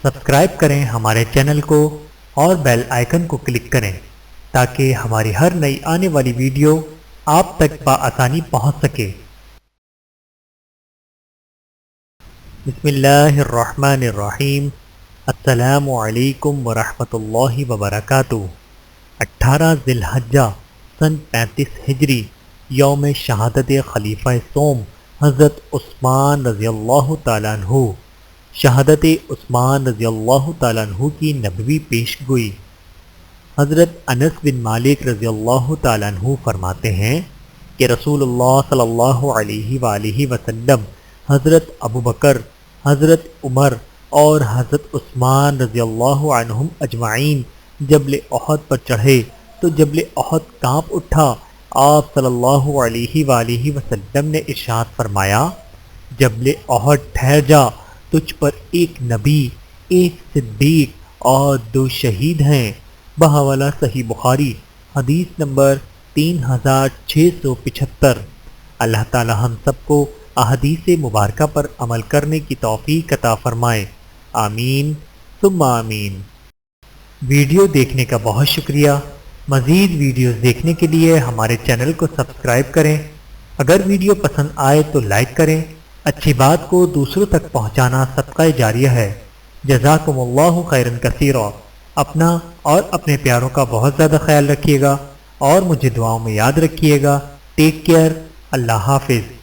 Subscribe کریں ہمارے channel کو اور بیل آئیکن کو کلک کریں تاکہ ہماری ہر نئی آنے والی ویڈیو آپ تک بآسانی پہنچ سکے۔ بسم اللہ الرحمن الرحیم۔ السلام علیکم ورحمۃ اللہ وبرکاتہ۔ 18 ذی الحجہ سن 35 ہجری، یوم شہادت خلیفہ سوم حضرت عثمان رضی اللہ تعالیٰ عنہ۔ شہادت عثمان رضی اللہ تعالیٰ عنہ کی نبوی پیش گوئی۔ حضرت انس بن مالک رضی اللہ تعالیٰ عنہ فرماتے ہیں کہ رسول اللہ صلی اللہ علیہ وآلہ وسلم حضرت ابوبکر، حضرت عمر اور حضرت عثمان رضی اللہ عنہم اجمعین جبل احد پر چڑھے تو جبل احد کانپ اٹھا۔ آپ صلی اللہ علیہ وآلہ وسلم نے ارشاد فرمایا، جبل احد ٹھہر جا، تجھ پر ایک نبی، ایک صدیق اور 2 شہید ہیں۔ بحوالہ صحیح بخاری، حدیث نمبر 3675۔ اللہ تعالی ہم سب کو احادیث مبارکہ پر عمل کرنے کی توفیق عطا فرمائے، آمین ثم آمین۔ ویڈیو دیکھنے کا بہت شکریہ۔ مزید ویڈیوز دیکھنے کے لیے ہمارے چینل کو سبسکرائب کریں۔ اگر ویڈیو پسند آئے تو لائک کریں۔ اچھی بات کو دوسروں تک پہنچانا صدقہ جاریہ ہے۔ جزاکم اللہ خیرا کثیرا۔ اپنا اور اپنے پیاروں کا بہت زیادہ خیال رکھیے گا اور مجھے دعاؤں میں یاد رکھیے گا۔ Take care. اللہ حافظ۔